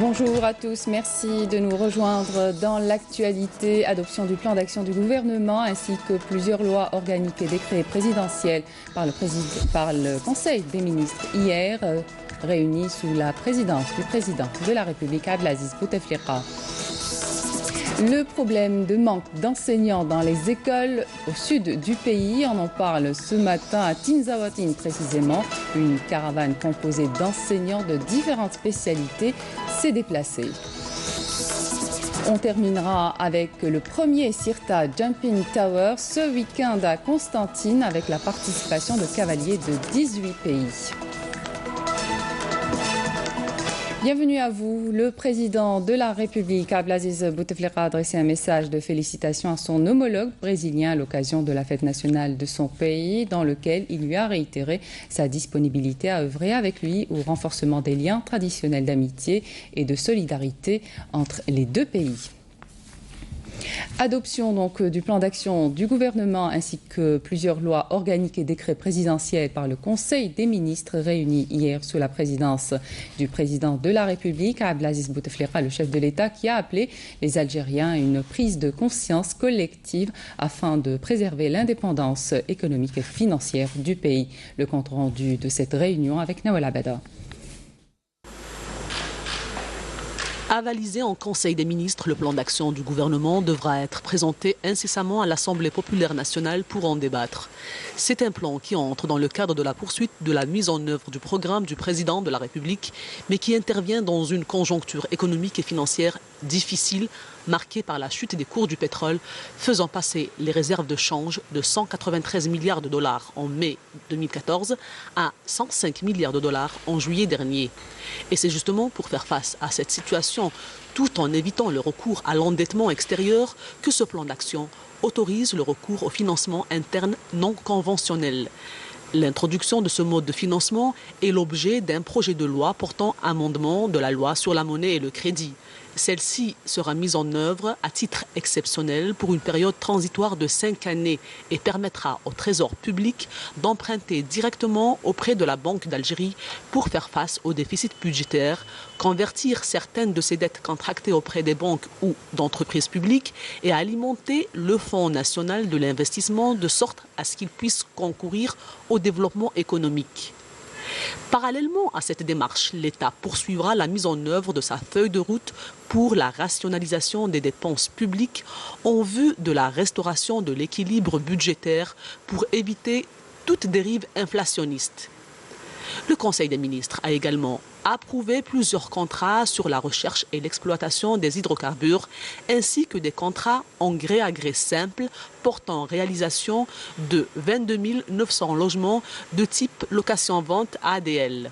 Bonjour à tous, merci de nous rejoindre dans l'actualité. Adoption du plan d'action du gouvernement ainsi que plusieurs lois organiques et décrets présidentiels par le Conseil des ministres hier, réunis sous la présidence du président de la République, Abdelaziz Bouteflika. Le problème de manque d'enseignants dans les écoles au sud du pays, on en parle ce matin à Tinzaouatine précisément. Une caravane composée d'enseignants de différentes spécialités s'est déplacée. On terminera avec le premier Sirta Jumping Tower ce week-end à Constantine avec la participation de cavaliers de 18 pays. Bienvenue à vous. Le président de la République, Abdelaziz Bouteflika, a adressé un message de félicitations à son homologue brésilien à l'occasion de la fête nationale de son pays, dans lequel il lui a réitéré sa disponibilité à œuvrer avec lui au renforcement des liens traditionnels d'amitié et de solidarité entre les deux pays. Adoption donc du plan d'action du gouvernement ainsi que plusieurs lois organiques et décrets présidentiels par le Conseil des ministres réunis hier sous la présidence du président de la République, Abdelaziz Bouteflika, le chef de l'État, qui a appelé les Algériens à une prise de conscience collective afin de préserver l'indépendance économique et financière du pays. Le compte rendu de cette réunion avec Nawal Abada. Avalisé en Conseil des ministres, le plan d'action du gouvernement devra être présenté incessamment à l'Assemblée populaire nationale pour en débattre. C'est un plan qui entre dans le cadre de la poursuite de la mise en œuvre du programme du président de la République, mais qui intervient dans une conjoncture économique et financière difficile, marquée par la chute des cours du pétrole, faisant passer les réserves de change de 193 milliards de dollars en mai 2014 à 105 milliards de dollars en juillet dernier. Et c'est justement pour faire face à cette situation, tout en évitant le recours à l'endettement extérieur, que ce plan d'action autorise le recours au financement interne non conventionnel. L'introduction de ce mode de financement est l'objet d'un projet de loi portant amendement de la loi sur la monnaie et le crédit. Celle-ci sera mise en œuvre à titre exceptionnel pour une période transitoire de 5 années et permettra au Trésor public d'emprunter directement auprès de la Banque d'Algérie pour faire face au déficit budgétaire, convertir certaines de ses dettes contractées auprès des banques ou d'entreprises publiques et alimenter le Fonds national de l'investissement de sorte à ce qu'il puisse concourir au développement économique. Parallèlement à cette démarche, l'État poursuivra la mise en œuvre de sa feuille de route pour la rationalisation des dépenses publiques en vue de la restauration de l'équilibre budgétaire pour éviter toute dérive inflationniste. Le Conseil des ministres a également approuvé plusieurs contrats sur la recherche et l'exploitation des hydrocarbures, ainsi que des contrats en gré à gré simple portant réalisation de 22 900 logements de type location-vente ADL.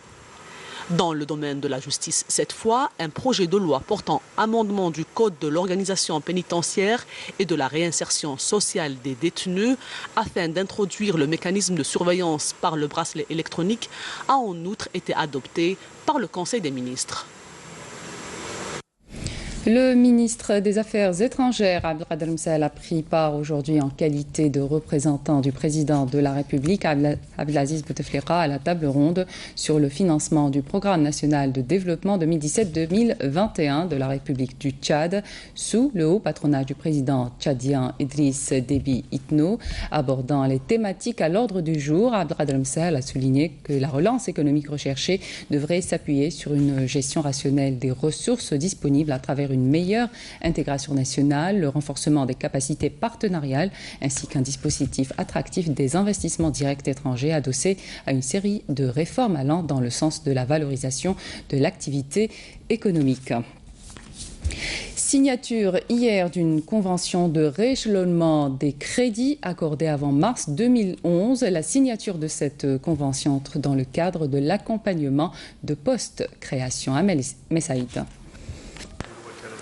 Dans le domaine de la justice, cette fois, un projet de loi portant amendement du Code de l'organisation pénitentiaire et de la réinsertion sociale des détenus afin d'introduire le mécanisme de surveillance par le bracelet électronique a en outre été adopté par le Conseil des ministres. Le ministre des Affaires étrangères, Abdelkader Msahel, a pris part aujourd'hui en qualité de représentant du président de la République, Abdelaziz Bouteflika, à la table ronde sur le financement du programme national de développement 2017-2021 de la République du Tchad, sous le haut patronage du président tchadien Idriss Déby Itno. Abordant les thématiques à l'ordre du jour, Abdelkader Msahel a souligné que la relance économique recherchée devrait s'appuyer sur une gestion rationnelle des ressources disponibles à travers une meilleure intégration nationale, le renforcement des capacités partenariales ainsi qu'un dispositif attractif des investissements directs étrangers adossé à une série de réformes allant dans le sens de la valorisation de l'activité économique. Signature hier d'une convention de rééchelonnement des crédits accordés avant mars 2011. La signature de cette convention entre dans le cadre de l'accompagnement de post-création. Amel Messaïd.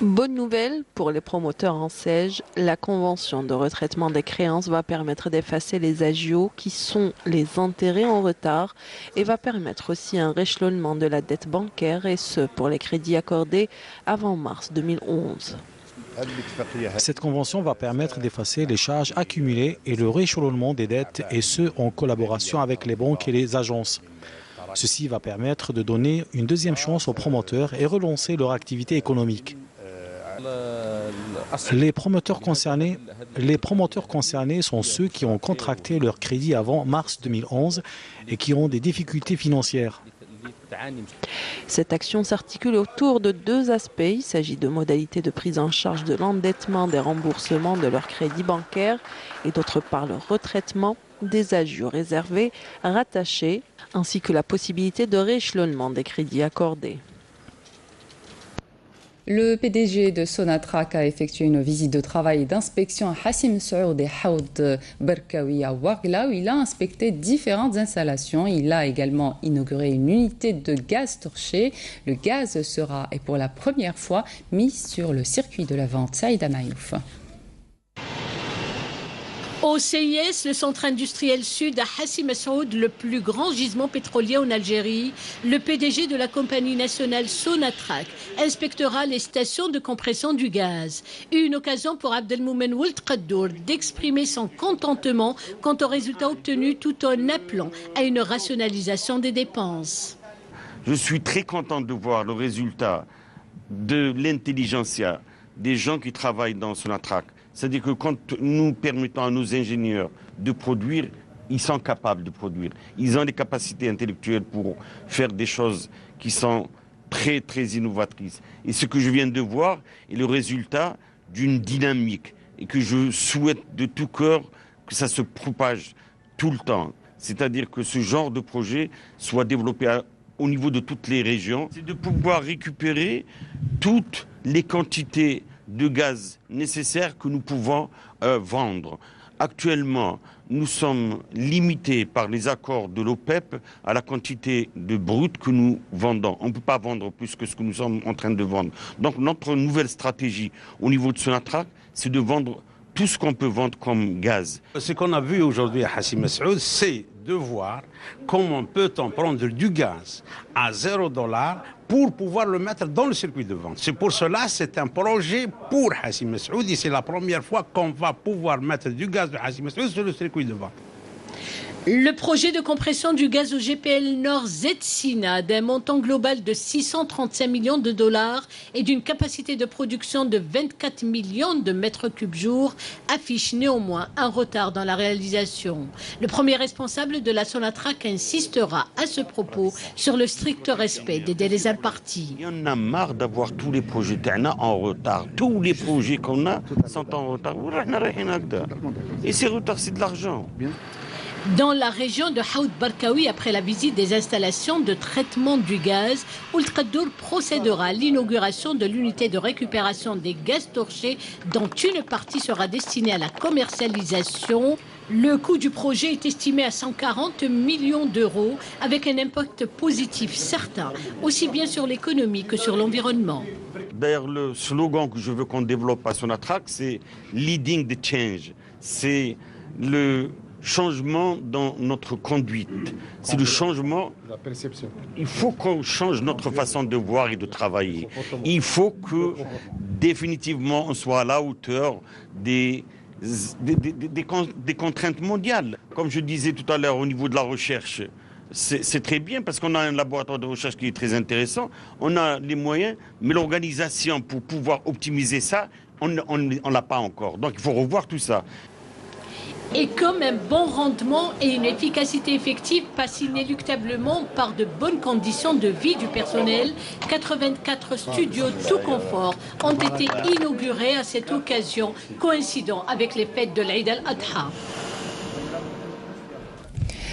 Bonne nouvelle pour les promoteurs en siège, la convention de retraitement des créances va permettre d'effacer les agios qui sont les intérêts en retard et va permettre aussi un rééchelonnement de la dette bancaire et ce pour les crédits accordés avant mars 2011. Cette convention va permettre d'effacer les charges accumulées et le rééchelonnement des dettes et ce en collaboration avec les banques et les agences. Ceci va permettre de donner une deuxième chance aux promoteurs et relancer leur activité économique. Les promoteurs concernés sont ceux qui ont contracté leur crédit avant mars 2011 et qui ont des difficultés financières. Cette action s'articule autour de deux aspects. Il s'agit de modalités de prise en charge de l'endettement des remboursements de leurs crédits bancaires et d'autre part le retraitement des agios réservés rattachés ainsi que la possibilité de rééchelonnement des crédits accordés. Le PDG de Sonatrach a effectué une visite de travail et d'inspection à Hassim Saoud et Haoud Barkawi à Ouargla où il a inspecté différentes installations. Il a également inauguré une unité de gaz torché. Le gaz sera, et pour la première fois, mis sur le circuit de la vente. Saïda Maïouf. Au CIS, le centre industriel sud à Hassim Saoud, le plus grand gisement pétrolier en Algérie, le PDG de la compagnie nationale Sonatrach inspectera les stations de compression du gaz. Une occasion pour Abdelmoumen Ould Qaddour d'exprimer son contentement quant aux résultats obtenus tout en appelant à une rationalisation des dépenses. Je suis très content de voir le résultat de l'intelligentsia des gens qui travaillent dans Sonatrach. C'est-à-dire que quand nous permettons à nos ingénieurs de produire, ils sont capables de produire. Ils ont les capacités intellectuelles pour faire des choses qui sont très, très innovatrices. Et ce que je viens de voir est le résultat d'une dynamique et que je souhaite de tout cœur que ça se propage tout le temps. C'est-à-dire que ce genre de projet soit développé au niveau de toutes les régions. C'est de pouvoir récupérer toutes les quantités de gaz nécessaires que nous pouvons vendre. Actuellement, nous sommes limités par les accords de l'OPEP à la quantité de brut que nous vendons. On ne peut pas vendre plus que ce que nous sommes en train de vendre. Donc notre nouvelle stratégie au niveau de Sonatrach, c'est de vendre tout ce qu'on peut vendre comme gaz. Ce qu'on a vu aujourd'hui à Hassim Saoud, c'est de voir comment peut-on prendre du gaz à $0 pour pouvoir le mettre dans le circuit de vente. C'est pour cela que c'est un projet pour Hassim Saoud et c'est la première fois qu'on va pouvoir mettre du gaz de Hassim Saoud sur le circuit de vente. Le projet de compression du gaz au GPL Nord Zetsina d'un montant global de 635 millions de dollars et d'une capacité de production de 24 millions de mètres cubes jour affiche néanmoins un retard dans la réalisation. Le premier responsable de la Sonatrach insistera à ce propos sur le strict respect des délais impartis. Il y en a marre d'avoir tous les projets en retard. Tous les projets qu'on a sont en retard. Et ces retards, c'est de l'argent. Dans la région de Haoud Barkawi, après la visite des installations de traitement du gaz, Ould Qaddour procédera à l'inauguration de l'unité de récupération des gaz torchés dont une partie sera destinée à la commercialisation. Le coût du projet est estimé à 140 millions d'euros avec un impact positif certain, aussi bien sur l'économie que sur l'environnement. D'ailleurs, le slogan que je veux qu'on développe à Sonatrach, c'est « Leading the Change ». C'est le changement dans notre conduite. C'est le changement. La perception. Il faut qu'on change notre façon de voir et de travailler. Il faut que définitivement on soit à la hauteur des contraintes mondiales. Comme je disais tout à l'heure au niveau de la recherche, c'est très bien parce qu'on a un laboratoire de recherche qui est très intéressant. On a les moyens, mais l'organisation pour pouvoir optimiser ça, on ne l'a pas encore. Donc il faut revoir tout ça. Et comme un bon rendement et une efficacité effective passent inéluctablement par de bonnes conditions de vie du personnel, 84 studios tout confort ont été inaugurés à cette occasion, coïncidant avec les fêtes de l'Aïd al-Adha.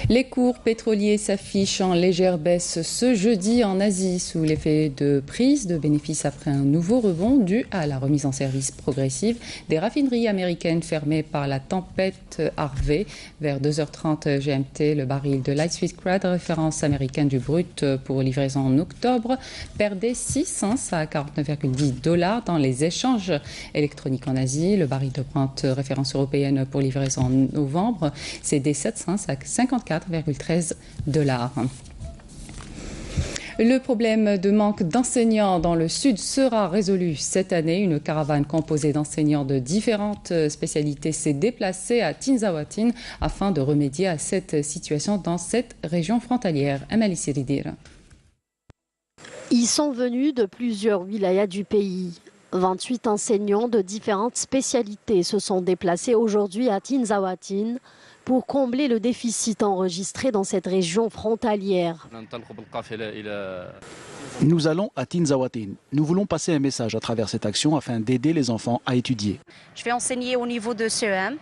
Les cours pétroliers s'affichent en légère baisse ce jeudi en Asie sous l'effet de prise de bénéfices après un nouveau rebond dû à la remise en service progressive des raffineries américaines fermées par la tempête Harvey. Vers 2h30 GMT, le baril de Light Sweet Crude, référence américaine du brut pour livraison en octobre, perdait 6 cents à 49,10 $ dans les échanges électroniques en Asie. Le baril de Brent, référence européenne pour livraison en novembre, cédait 7 cents à 54,13 $. Le problème de manque d'enseignants dans le sud sera résolu cette année. Une caravane composée d'enseignants de différentes spécialités s'est déplacée à Tinzaouatine afin de remédier à cette situation dans cette région frontalière. Amali Siridir. Ils sont venus de plusieurs wilayas du pays. 28 enseignants de différentes spécialités se sont déplacés aujourd'hui à Tinzaouatine pour combler le déficit enregistré dans cette région frontalière. Nous allons à Tinzaouatine. Nous voulons passer un message à travers cette action afin d'aider les enfants à étudier. Je vais enseigner au niveau de CEM.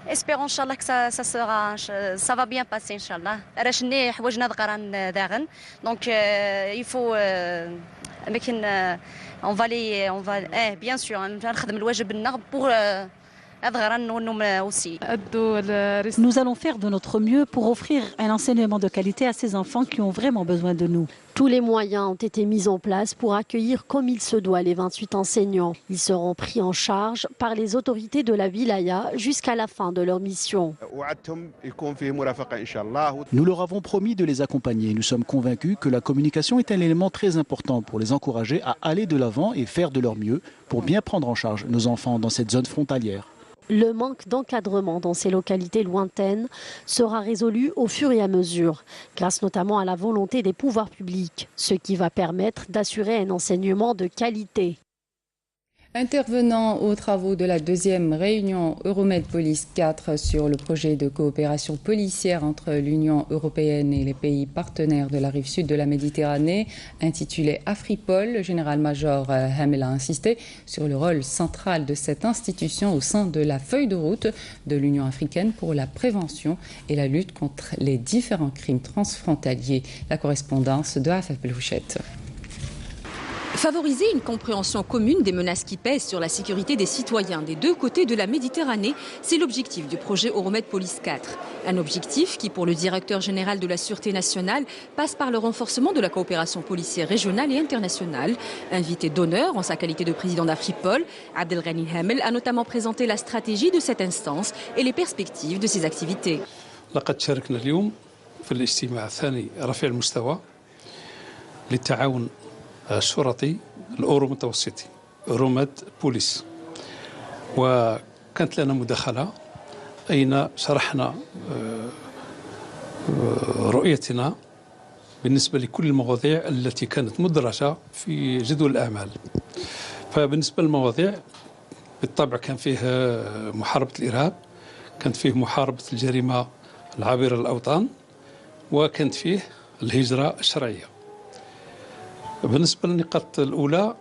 Espérons Inch'Allah que ça va bien passer Inch'Allah. Donc il faut bien sûr pour Nous allons faire de notre mieux pour offrir un enseignement de qualité à ces enfants qui ont vraiment besoin de nous. Tous les moyens ont été mis en place pour accueillir comme il se doit les 28 enseignants. Ils seront pris en charge par les autorités de la wilaya jusqu'à la fin de leur mission. Nous leur avons promis de les accompagner. Nous sommes convaincus que la communication est un élément très important pour les encourager à aller de l'avant et faire de leur mieux pour bien prendre en charge nos enfants dans cette zone frontalière. Le manque d'encadrement dans ces localités lointaines sera résolu au fur et à mesure, grâce notamment à la volonté des pouvoirs publics, ce qui va permettre d'assurer un enseignement de qualité. Intervenant aux travaux de la deuxième réunion Euromed Police 4 sur le projet de coopération policière entre l'Union européenne et les pays partenaires de la rive sud de la Méditerranée, intitulé Afripol, le général-major Hamel a insisté sur le rôle central de cette institution au sein de la feuille de route de l'Union africaine pour la prévention et la lutte contre les différents crimes transfrontaliers. La correspondance de Afaf Belouchette. Favoriser une compréhension commune des menaces qui pèsent sur la sécurité des citoyens des deux côtés de la Méditerranée, c'est l'objectif du projet Euromed Police 4. Un objectif qui, pour le directeur général de la Sûreté nationale, passe par le renforcement de la coopération policière régionale et internationale. Invité d'honneur en sa qualité de président d'Afripol, Abdelghani Hamel a notamment présenté la stratégie de cette instance et les perspectives de ses activités. الشرطي الأورو متوسطي رومد بوليس وكانت لنا مداخلة أين شرحنا رؤيتنا بالنسبة لكل المواضيع التي كانت مدرجة في جدول الأعمال. فبالنسبة للمواضيع بالطبع كان فيه محاربة الإرهاب، كانت فيه محاربة الجريمة العابرة للأوطان، وكانت فيه الهجرة الشرعية. بالنسبة للنقاط الأولى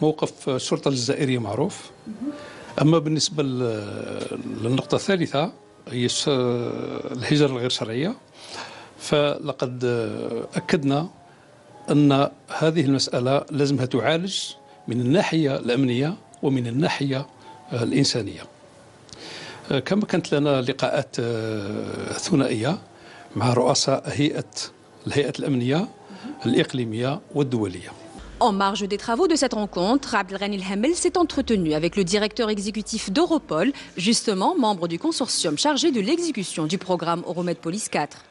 موقف الشرطة الجزائرية معروف. أما بالنسبة للنقطة الثالثة هي الهجرة الغير شرعية، فلقد أكدنا أن هذه المسألة لازمها تعالج من الناحية الأمنية ومن الناحية الإنسانية. كما كانت لنا لقاءات ثنائية مع رؤساء الهيئة الأمنية الإقليمية والدولية. En marge des travaux de cette rencontre, Abdelghani Hamel s'est entretenu avec le directeur exécutif d'Europol, justement membre du consortium chargé de l'exécution du programme Euromed Police 4.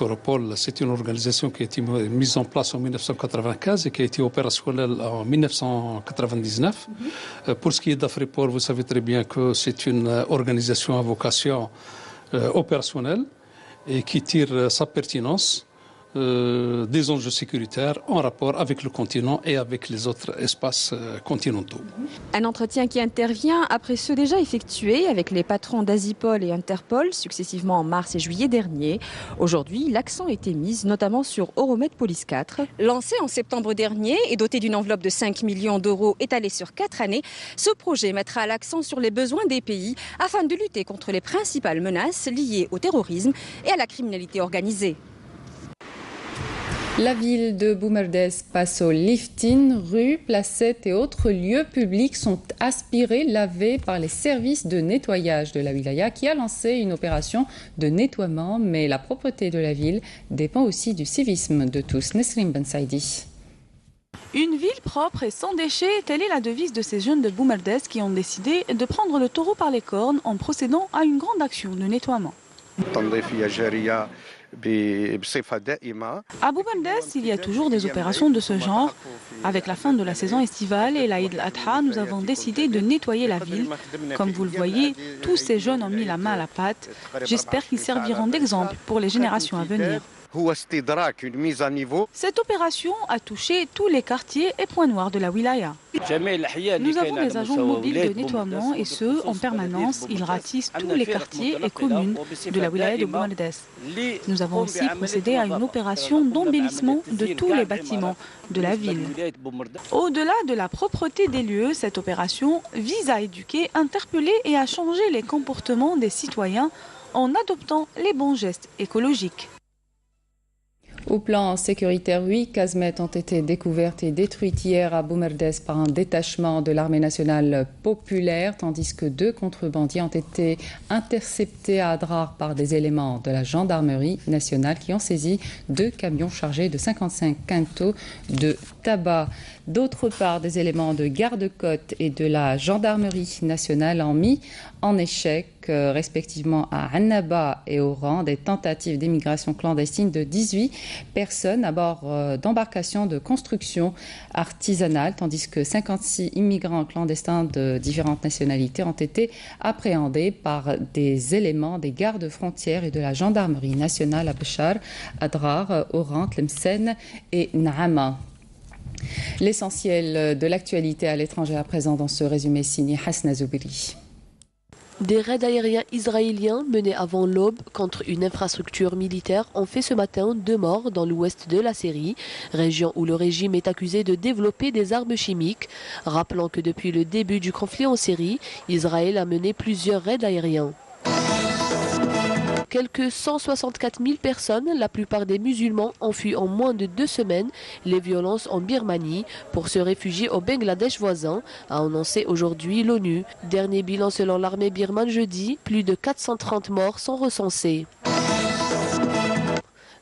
Europol, c'est une organisation qui a été mise en place en 1995 et qui a été opérationnelle en 1999. Pour ce qui est d'Afripol, vous savez très bien que c'est une organisation à vocation opérationnelle et qui tire sa pertinence des enjeux sécuritaires en rapport avec le continent et avec les autres espaces continentaux. Un entretien qui intervient après ceux déjà effectués avec les patrons d'Asipol et Interpol, successivement en mars et juillet dernier. Aujourd'hui, l'accent était mis notamment sur Euromed Police 4. Lancé en septembre dernier et doté d'une enveloppe de 5 millions d'euros étalée sur 4 années, ce projet mettra l'accent sur les besoins des pays afin de lutter contre les principales menaces liées au terrorisme et à la criminalité organisée. La ville de Boumerdès passe au lifting. Rues, placettes et autres lieux publics sont aspirés, lavés par les services de nettoyage de la wilaya qui a lancé une opération de nettoiement. Mais la propreté de la ville dépend aussi du civisme de tous. Nesrine Ben Saïdi. Une ville propre et sans déchets, telle est la devise de ces jeunes de Boumerdès qui ont décidé de prendre le taureau par les cornes en procédant à une grande action de nettoiement. À Bou Merdès, il y a toujours des opérations de ce genre. Avec la fin de la saison estivale et l'Aïd al-Adha, nous avons décidé de nettoyer la ville. Comme vous le voyez, tous ces jeunes ont mis la main à la pâte. J'espère qu'ils serviront d'exemple pour les générations à venir. Cette opération a touché tous les quartiers et points noirs de la wilaya. Nous avons des agents mobiles de nettoiement et ce, en permanence, ils ratissent tous les quartiers et communes de la wilaya de Bou Merdès. Nous avons aussi procédé à une opération d'embellissement de tous les bâtiments de la ville. Au-delà de la propreté des lieux, cette opération vise à éduquer, interpeller et à changer les comportements des citoyens en adoptant les bons gestes écologiques. Au plan sécuritaire, 8 casemates ont été découvertes et détruites hier à Bou Merdès par un détachement de l'armée nationale populaire, tandis que 2 contrebandiers ont été interceptés à Adrar par des éléments de la gendarmerie nationale qui ont saisi 2 camions chargés de 55 quintaux de tabac. D'autre part, des éléments de garde-côte et de la gendarmerie nationale ont mis en échec, respectivement à Annaba et Oran, des tentatives d'immigration clandestine de 18 personnes à bord d'embarcations de construction artisanale, tandis que 56 immigrants clandestins de différentes nationalités ont été appréhendés par des éléments des gardes-frontières et de la gendarmerie nationale à Béchar, Adrar, Oran, Tlemcen et Naama. L'essentiel de l'actualité à l'étranger à présent dans ce résumé signé Hasna Zoubiri. Des raids aériens israéliens menés avant l'aube contre une infrastructure militaire ont fait ce matin 2 morts dans l'ouest de la Syrie, région où le régime est accusé de développer des armes chimiques. Rappelons que depuis le début du conflit en Syrie, Israël a mené plusieurs raids aériens. Quelques 164 000 personnes, la plupart des musulmans, ont fui en moins de 2 semaines les violences en Birmanie pour se réfugier au Bangladesh voisin, a annoncé aujourd'hui l'ONU. Dernier bilan selon l'armée birmane jeudi, plus de 430 morts sont recensés.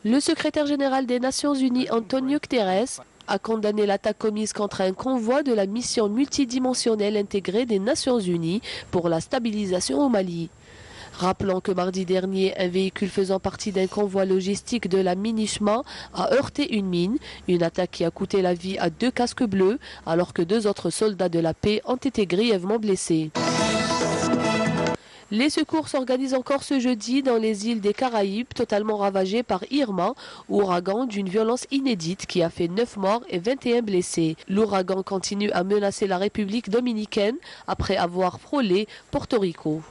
Le secrétaire général des Nations Unies, Antonio Guterres, a condamné l'attaque commise contre un convoi de la mission multidimensionnelle intégrée des Nations Unies pour la stabilisation au Mali. Rappelons que mardi dernier, un véhicule faisant partie d'un convoi logistique de la MINUSMA a heurté une mine, une attaque qui a coûté la vie à 2 casques bleus, alors que 2 autres soldats de la paix ont été grièvement blessés. Les secours s'organisent encore ce jeudi dans les îles des Caraïbes, totalement ravagées par Irma, ouragan d'une violence inédite qui a fait 9 morts et 21 blessés. L'ouragan continue à menacer la République dominicaine après avoir frôlé Porto Rico.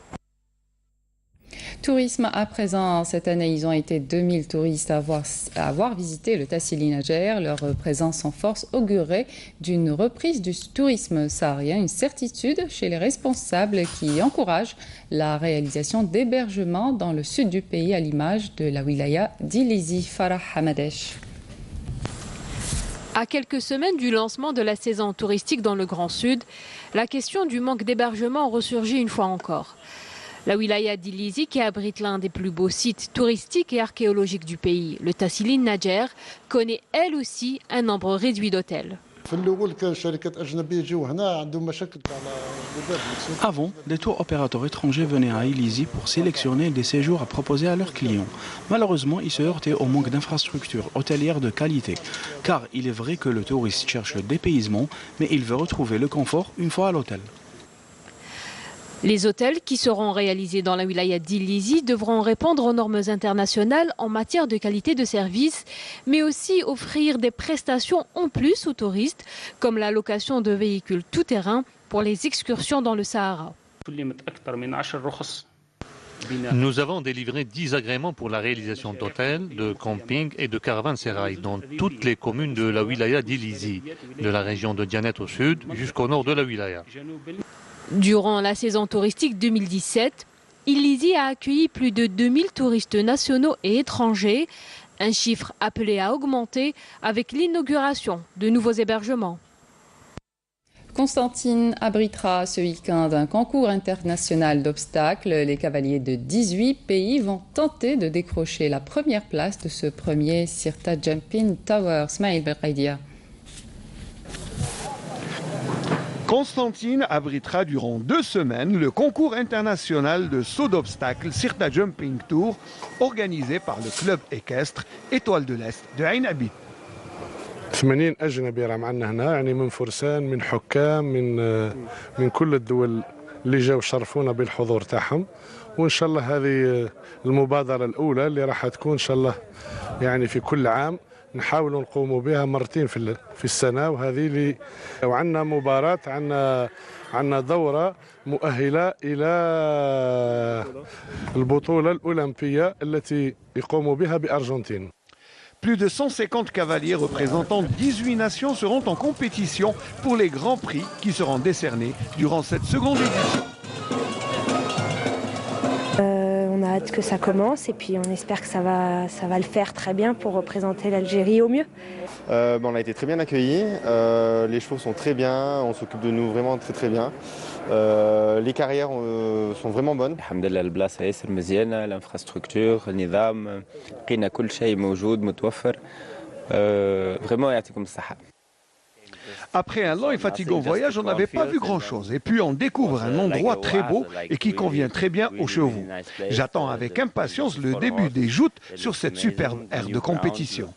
Tourisme à présent, cette année, ils ont été 2000 touristes à avoir visité le Tassili Najer. Leur présence en force augurait d'une reprise du tourisme saharien, une certitude chez les responsables qui encouragent la réalisation d'hébergements dans le sud du pays à l'image de la wilaya d'Ilizi. Farah Hamadesh. À quelques semaines du lancement de la saison touristique dans le Grand Sud, la question du manque d'hébergement ressurgit une fois encore. La wilaya d'Ilizi, qui abrite l'un des plus beaux sites touristiques et archéologiques du pays, le Tassili Najer, connaît elle aussi un nombre réduit d'hôtels. Avant, des tours opérateurs étrangers venaient à Ilizi pour sélectionner des séjours à proposer à leurs clients. Malheureusement, ils se heurtaient au manque d'infrastructures hôtelières de qualité. Car il est vrai que le touriste cherche le dépaysement, mais il veut retrouver le confort une fois à l'hôtel. Les hôtels qui seront réalisés dans la wilaya d'Ilizi devront répondre aux normes internationales en matière de qualité de service, mais aussi offrir des prestations en plus aux touristes, comme la location de véhicules tout-terrain pour les excursions dans le Sahara. Nous avons délivré 10 agréments pour la réalisation d'hôtels, de camping et de caravansérail dans toutes les communes de la wilaya d'Ilizi, de la région de Dianet au sud jusqu'au nord de la wilaya. Durant la saison touristique 2017, Ilizi a accueilli plus de 2000 touristes nationaux et étrangers, un chiffre appelé à augmenter avec l'inauguration de nouveaux hébergements. Constantine abritera ce week-end un concours international d'obstacles. Les cavaliers de 18 pays vont tenter de décrocher la première place de ce premier Sirta Jumping Tower. Smaïl Belkhaidia. Constantine abritera durant 2 semaines le concours international de saut d'obstacles Sirta Jumping Tour organisé par le club équestre Étoile de l'Est de Ain Abi. 80 أجنبي راه معنا هنا يعني من فرسان من حكام من كل الدول اللي جاوا شرفونا بالحضور تاعهم وإن شاء الله هذه المبادرة الأولى اللي راح تكون إن شاء الله يعني في كل عام نحاول نقوموا بها مرتين في السنة وهذه اللي وعندنا مباراة عندنا دورة مؤهلة إلى البطولة الأولمبية التي يقوموا بها بأرجنتين. Plus de 150 cavaliers représentant 18 nations seront en compétition pour les grands prix qui seront décernés durant cette seconde édition. On a hâte que ça commence et puis on espère que ça va le faire très bien pour représenter l'Algérie au mieux. On a été très bien accueillis, les chevaux sont très bien, on s'occupe de nous vraiment très très bien. Les carrières sont vraiment bonnes. الحمد لله البلاصة ياسر مزيانة، الانفراستركتور، النظام، لقينا كل شيء موجود متوفر. Vraiment يعطيكم الصحة. Après un long et fatigant voyage, on n'avait pas vu grand-chose. Et puis on découvre un endroit très beau et qui convient très bien aux chevaux. J'attends avec impatience le début des joutes sur cette superbe aire de compétition.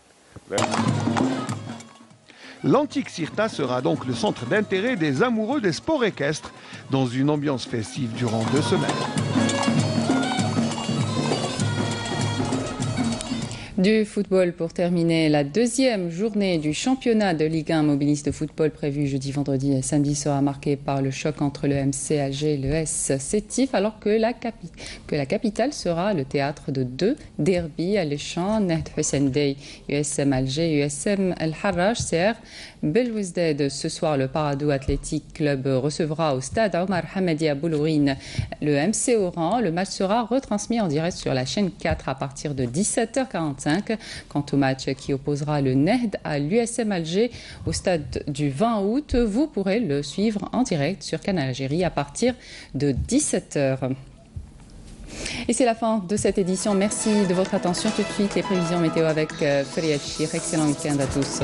L'antique Sirta sera donc le centre d'intérêt des amoureux des sports équestres dans une ambiance festive durant 2 semaines. Du football pour terminer, la 2e journée du championnat de Ligue 1 mobiliste de football prévue jeudi, vendredi et samedi sera marquée par le choc entre le MC Alger et le S Sétif, alors que la capitale sera le théâtre de 2 derbys alléchants, Nahd Hussein Dey, USM Alger, USM El Harraj, CR Belouizdad. Ce soir, le Paradou Athletic Club recevra au stade Omar Hamadi à Boulourine le MC Oran. Le match sera retransmis en direct sur la chaîne 4 à partir de 17h45. Quant au match qui opposera le Nahd à l'USM Alger au stade du 20 août, vous pourrez le suivre en direct sur Canal Algérie à partir de 17h. Et c'est la fin de cette édition. Merci de votre attention. Tout de suite, les prévisions météo avec Fariad Chir. Excellent week-end à tous.